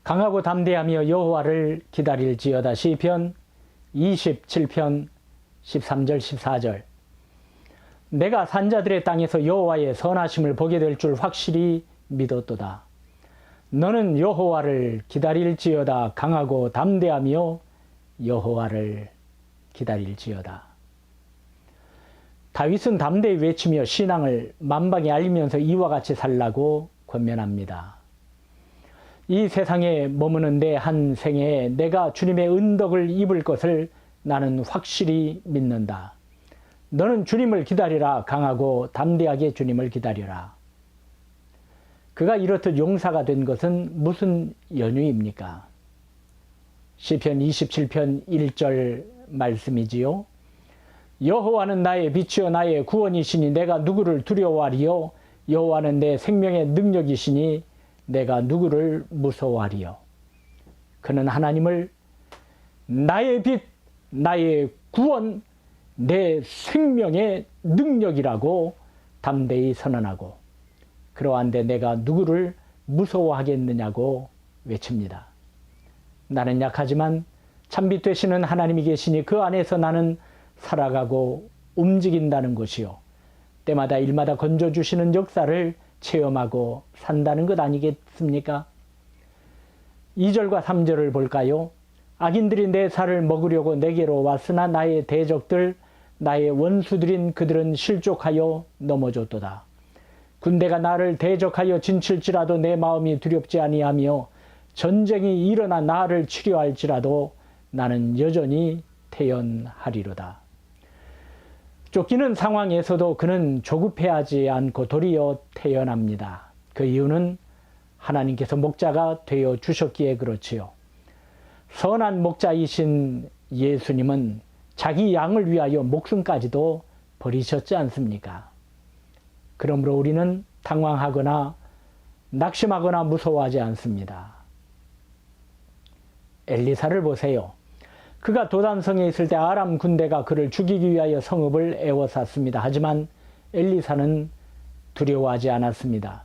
강하고 담대하며 여호와를 기다릴지어다. 시편 27편 13절 14절. 내가 산자들의 땅에서 여호와의 선하심을 보게 될 줄 확실히 믿었도다. 너는 여호와를 기다릴지어다. 강하고 담대하며 여호와를 기다릴지어다. 다윗은 담대히 외치며 신앙을 만방에 알리면서 이와 같이 살라고 권면합니다. 이 세상에 머무는 내 한 생에 내가 주님의 은덕을 입을 것을 나는 확실히 믿는다. 너는 주님을 기다리라. 강하고 담대하게 주님을 기다려라. 그가 이렇듯 용사가 된 것은 무슨 연유입니까? 시편 27편 1절 말씀이지요. 여호와는 나의 빛이요 나의 구원이시니 내가 누구를 두려워하리요. 여호와는 내 생명의 능력이시니 내가 누구를 무서워하리요. 그는 하나님을 나의 빛, 나의 구원, 내 생명의 능력이라고 담대히 선언하고, 그러한데 내가 누구를 무서워하겠느냐고 외칩니다. 나는 약하지만 참빛 되시는 하나님이 계시니 그 안에서 나는 살아가고 움직인다는 것이요. 때마다 일마다 건져주시는 역사를 체험하고 산다는 것 아니겠습니까? 2절과 3절을 볼까요? 악인들이 내 살을 먹으려고 내게로 왔으나 나의 대적들, 나의 원수들인 그들은 실족하여 넘어졌도다. 군대가 나를 대적하여 진칠지라도 내 마음이 두렵지 아니하며 전쟁이 일어나 나를 치료할지라도 나는 여전히 태연하리로다. 쫓기는 상황에서도 그는 조급해하지 않고 도리어 태연합니다. 그 이유는 하나님께서 목자가 되어 주셨기에 그렇지요. 선한 목자이신 예수님은 자기 양을 위하여 목숨까지도 버리셨지 않습니까? 그러므로 우리는 당황하거나 낙심하거나 무서워하지 않습니다. 엘리사를 보세요. 그가 도단성에 있을 때 아람 군대가 그를 죽이기 위하여 성읍을 에워쌌습니다. 하지만 엘리사는 두려워하지 않았습니다.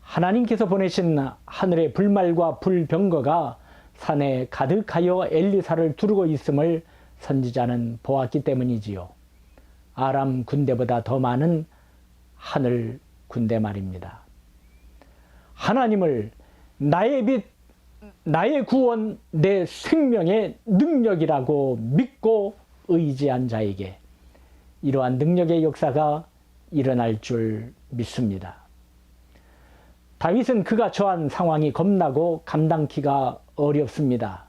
하나님께서 보내신 하늘의 불말과 불병거가 산에 가득하여 엘리사를 두르고 있음을 선지자는 보았기 때문이지요. 아람 군대보다 더 많은 하늘 군대 말입니다. 하나님을 나의 빛, 나의 구원, 내 생명의 능력이라고 믿고 의지한 자에게 이러한 능력의 역사가 일어날 줄 믿습니다. 다윗은 그가 처한 상황이 겁나고 감당키가 어렵습니다.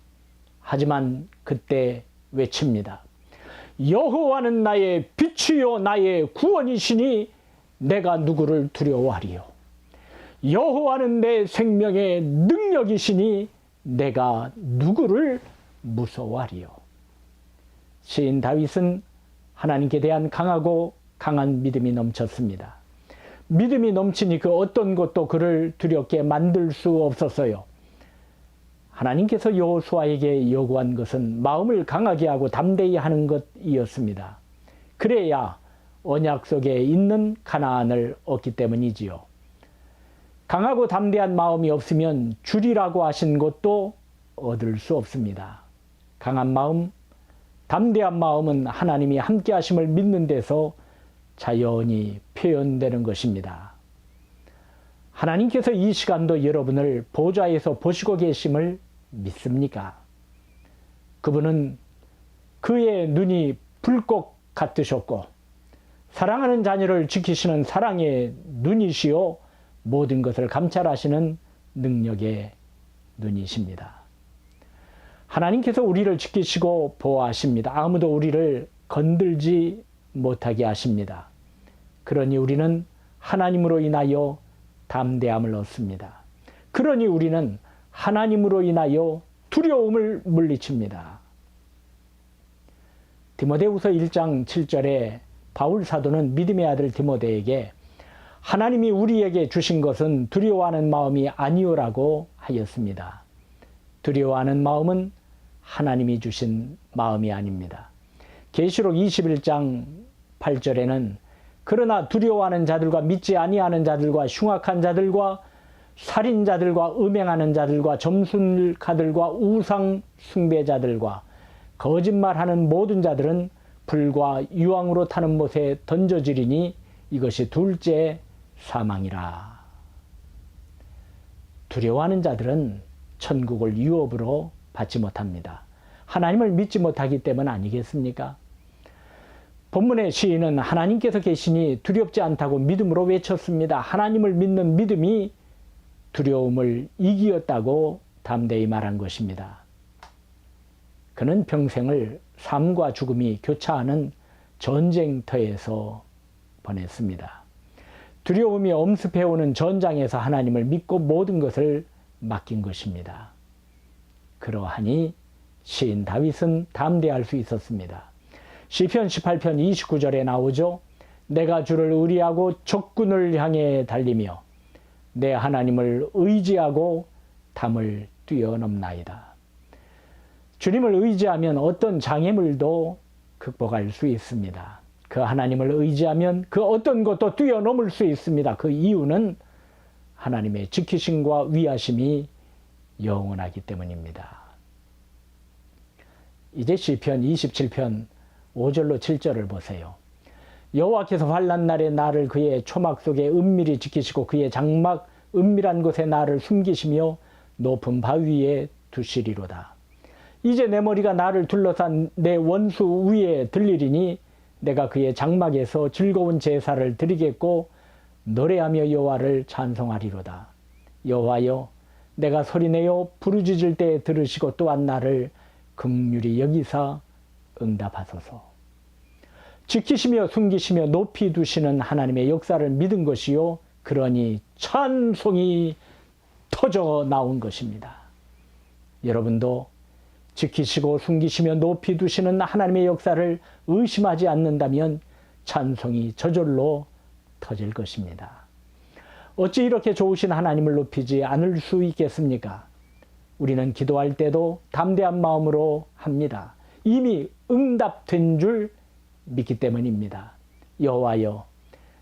하지만 그때 외칩니다. 여호와는 나의 빛이요 나의 구원이시니 내가 누구를 두려워하리요. 여호와는 내 생명의 능력이시니 내가 누구를 무서워하리요. 시인 다윗은 하나님께 대한 강하고 강한 믿음이 넘쳤습니다. 믿음이 넘치니 그 어떤 것도 그를 두렵게 만들 수 없었어요. 하나님께서 여호수아에게 요구한 것은 마음을 강하게 하고 담대히 하는 것이었습니다. 그래야 언약 속에 있는 가나안을 얻기 때문이지요. 강하고 담대한 마음이 없으면 주리라고 하신 것도 얻을 수 없습니다. 강한 마음, 담대한 마음은 하나님이 함께 하심을 믿는 데서 자연히 표현되는 것입니다. 하나님께서 이 시간도 여러분을 보좌에서 보시고 계심을 믿습니까? 그분은 그의 눈이 불꽃 같으셨고 사랑하는 자녀를 지키시는 사랑의 눈이시요 모든 것을 감찰하시는 능력의 눈이십니다. 하나님께서 우리를 지키시고 보호하십니다. 아무도 우리를 건들지 못하게 하십니다. 그러니 우리는 하나님으로 인하여 담대함을 얻습니다. 그러니 우리는 하나님으로 인하여 두려움을 물리칩니다. 디모데후서 1장 7절에 바울 사도는 믿음의 아들 디모데에게 하나님이 우리에게 주신 것은 두려워하는 마음이 아니오라고 하였습니다. 두려워하는 마음은 하나님이 주신 마음이 아닙니다. 계시록 21장 8절에는 그러나 두려워하는 자들과 믿지 아니하는 자들과 흉악한 자들과 살인자들과 음행하는 자들과 점술가들과 우상 숭배자들과 거짓말하는 모든 자들은 불과 유황으로 타는 못에 던져지리니 이것이 둘째 사망이라. 두려워하는 자들은 천국을 유업으로 받지 못합니다. 하나님을 믿지 못하기 때문 아니겠습니까? 본문의 시인은 하나님께서 계시니 두렵지 않다고 믿음으로 외쳤습니다. 하나님을 믿는 믿음이 두려움을 이기었다고 담대히 말한 것입니다. 그는 평생을 삶과 죽음이 교차하는 전쟁터에서 보냈습니다. 두려움이 엄습해오는 전장에서 하나님을 믿고 모든 것을 맡긴 것입니다. 그러하니 시인 다윗은 담대할 수 있었습니다. 시편 18편 29절에 나오죠. 내가 주를 의리하고 적군을 향해 달리며 내 하나님을 의지하고 담을 뛰어넘나이다. 주님을 의지하면 어떤 장애물도 극복할 수 있습니다. 그 하나님을 의지하면 그 어떤 것도 뛰어넘을 수 있습니다. 그 이유는 하나님의 지키심과 위하심이 영원하기 때문입니다. 이제 시편 27편 5절로 7절을 보세요. 여호와께서 환난 날에 나를 그의 초막 속에 은밀히 지키시고 그의 장막 은밀한 곳에 나를 숨기시며 높은 바위 위에 두시리로다. 이제 내 머리가 나를 둘러싼 내 원수 위에 들리리니 내가 그의 장막에서 즐거운 제사를 드리겠고 노래하며 여호와를 찬송하리로다. 여호와여, 내가 소리내어 부르짖을 때 들으시고 또한 나를 긍휼히 여기사 응답하소서. 지키시며 숨기시며 높이 두시는 하나님의 역사를 믿은 것이요, 그러니 찬송이 터져 나온 것입니다. 여러분도 지키시고 숨기시며 높이 두시는 하나님의 역사를 의심하지 않는다면 찬송이 저절로 터질 것입니다. 어찌 이렇게 좋으신 하나님을 높이지 않을 수 있겠습니까? 우리는 기도할 때도 담대한 마음으로 합니다. 이미 응답된 줄 믿기 때문입니다. 여호와여,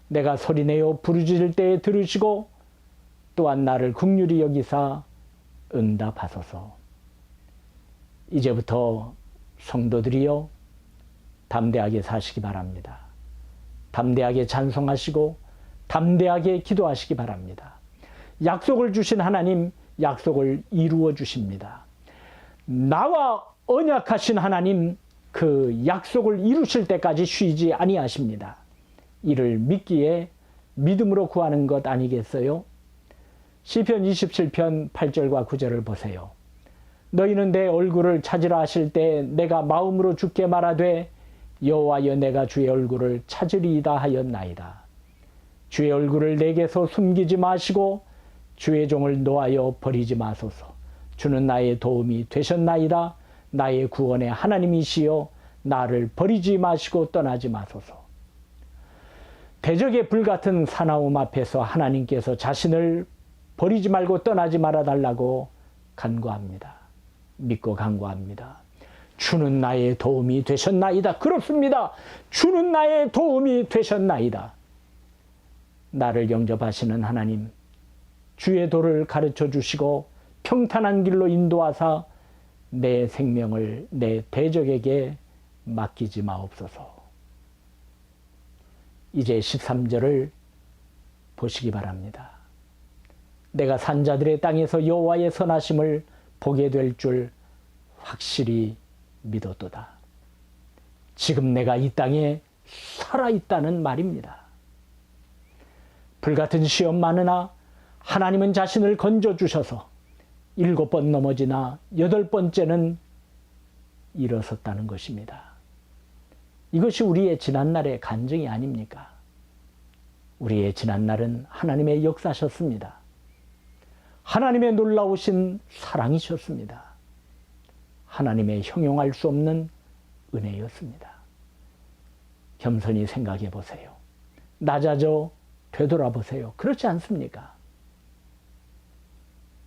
내가 소리내어 부르짖을 때에 들으시고 또한 나를 긍휼히 여기사 응답하소서. 이제부터 성도들이여 담대하게 사시기 바랍니다. 담대하게 찬송하시고 담대하게 기도하시기 바랍니다. 약속을 주신 하나님, 약속을 이루어 주십니다. 나와 언약하신 하나님, 그 약속을 이루실 때까지 쉬지 아니하십니다. 이를 믿기에 믿음으로 구하는 것 아니겠어요? 시편 27편 8절과 9절을 보세요. 너희는 내 얼굴을 찾으라 하실 때 내가 마음으로 주께 말하되 여호와여, 내가 주의 얼굴을 찾으리이다 하였나이다. 주의 얼굴을 내게서 숨기지 마시고 주의 종을 노하여 버리지 마소서. 주는 나의 도움이 되셨나이다. 나의 구원의 하나님이시여, 나를 버리지 마시고 떠나지 마소서. 대적의 불같은 사나움 앞에서 하나님께서 자신을 버리지 말고 떠나지 말아달라고 간구합니다. 믿고 간구합니다. 주는 나의 도움이 되셨나이다. 그렇습니다. 주는 나의 도움이 되셨나이다. 나를 영접하시는 하나님, 주의 도를 가르쳐 주시고 평탄한 길로 인도하사 내 생명을 내 대적에게 맡기지 마옵소서. 이제 13절을 보시기 바랍니다. 내가 산자들의 땅에서 여호와의 선하심을 보게 될 줄 확실히 믿었도다. 지금 내가 이 땅에 살아있다는 말입니다. 불같은 시험 많으나 하나님은 자신을 건져주셔서 7번 넘어지나 8번째는 일어섰다는 것입니다. 이것이 우리의 지난날의 간증이 아닙니까? 우리의 지난날은 하나님의 역사셨습니다. 하나님의 놀라우신 사랑이셨습니다. 하나님의 형용할 수 없는 은혜였습니다. 겸손히 생각해 보세요. 낮아져 되돌아보세요. 그렇지 않습니까?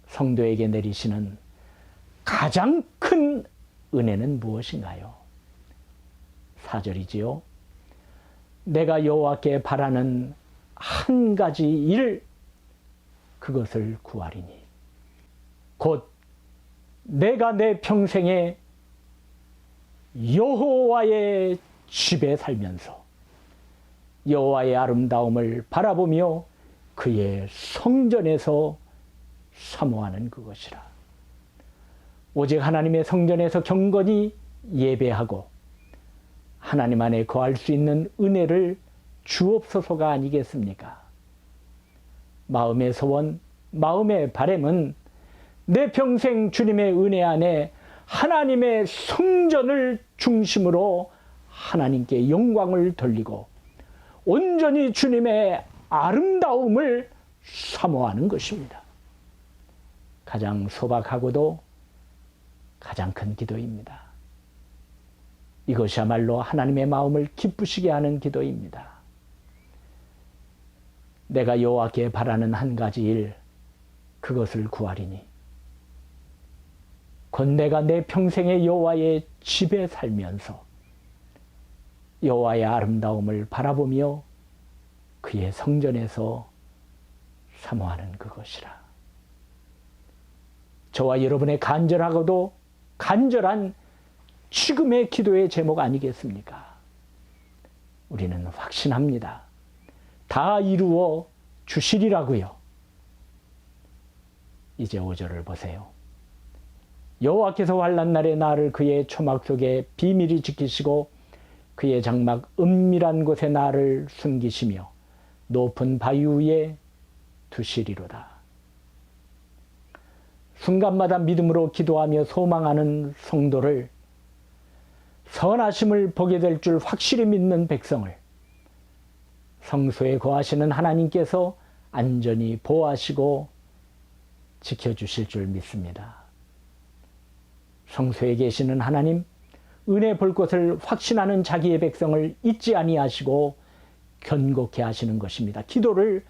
성도에게 내리시는 가장 큰 은혜는 무엇인가요? 4절이지요. 내가 여호와께 바라는 한 가지 일, 그것을 구하리니 곧 내가 내 평생에 여호와의 집에 살면서 여호와의 아름다움을 바라보며 그의 성전에서 사모하는 그것이라. 오직 하나님의 성전에서 경건히 예배하고 하나님 안에 거할 수 있는 은혜를 주옵소서가 아니겠습니까? 마음의 소원, 마음의 바람은 내 평생 주님의 은혜 안에 하나님의 성전을 중심으로 하나님께 영광을 돌리고 온전히 주님의 아름다움을 사모하는 것입니다. 가장 소박하고도 가장 큰 기도입니다. 이것이야말로 하나님의 마음을 기쁘시게 하는 기도입니다. 내가 여호와께 바라는 한 가지 일, 그것을 구하리니 곧 내가 내 평생의 여호와의 집에 살면서 여호와의 아름다움을 바라보며 그의 성전에서 사모하는 그것이라. 저와 여러분의 간절하고도 간절한 지금의 기도의 제목 아니겠습니까? 우리는 확신합니다. 다 이루어 주시리라고요. 이제 5절을 보세요. 여호와께서 환난 날에 나를 그의 초막 속에 비밀히 지키시고 그의 장막 은밀한 곳에 나를 숨기시며 높은 바위 위에 두시리로다. 순간마다 믿음으로 기도하며 소망하는 성도를, 선하심을 보게 될 줄 확실히 믿는 백성을 성소에 거하시는 하나님께서 안전히 보호하시고 지켜주실 줄 믿습니다. 성소에 계시는 하나님, 은혜 볼 것을 확신하는 자기의 백성을 잊지 아니하시고 견고케 하시는 것입니다. 기도를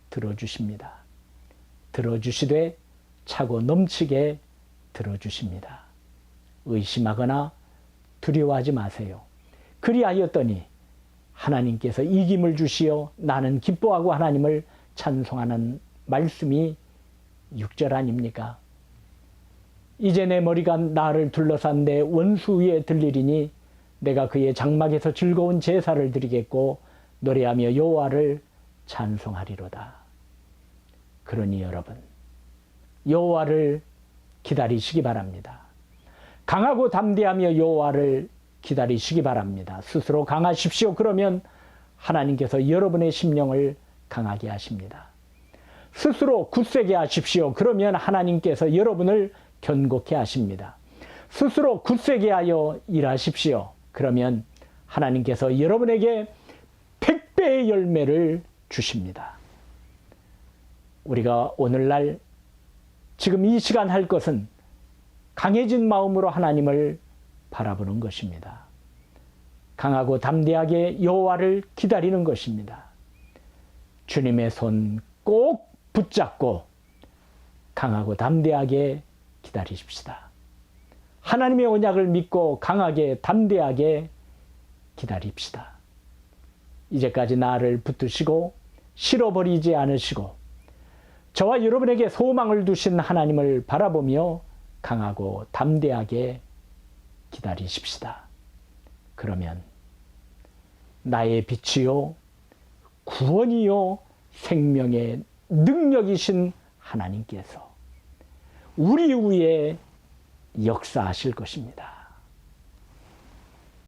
들어주십니다. 들어주시되 차고 넘치게 들어주십니다. 의심하거나 두려워하지 마세요. 그리하였더니 하나님께서 이김을 주시어 나는 기뻐하고 하나님을 찬송하는 말씀이 6절 아닙니까? 이제 내 머리가 나를 둘러싼 내 원수 위에 들리리니 내가 그의 장막에서 즐거운 제사를 드리겠고 노래하며 여호와를 찬송하리로다. 그러니 여러분, 여호와를 기다리시기 바랍니다. 강하고 담대하며 여호와를 기다리시기 바랍니다. 스스로 강하십시오. 그러면 하나님께서 여러분의 심령을 강하게 하십니다. 스스로 굳세게 하십시오. 그러면 하나님께서 여러분을 견고케 하십니다. 스스로 굳세게 하여 일하십시오. 그러면 하나님께서 여러분에게 100배의 열매를 주십니다. 우리가 오늘날 지금 이 시간 할 것은 강해진 마음으로 하나님을 바라보는 것입니다. 강하고 담대하게 여호와를 기다리는 것입니다. 주님의 손 꼭 붙잡고 강하고 담대하게 기다리십시다. 하나님의 언약을 믿고 강하게 담대하게 기다립시다. 이제까지 나를 붙드시고 실어버리지 않으시고 저와 여러분에게 소망을 두신 하나님을 바라보며 강하고 담대하게 기다리십시다. 그러면 나의 빛이요 구원이요 생명의 능력이신 하나님께서 우리 위에 역사하실 것입니다.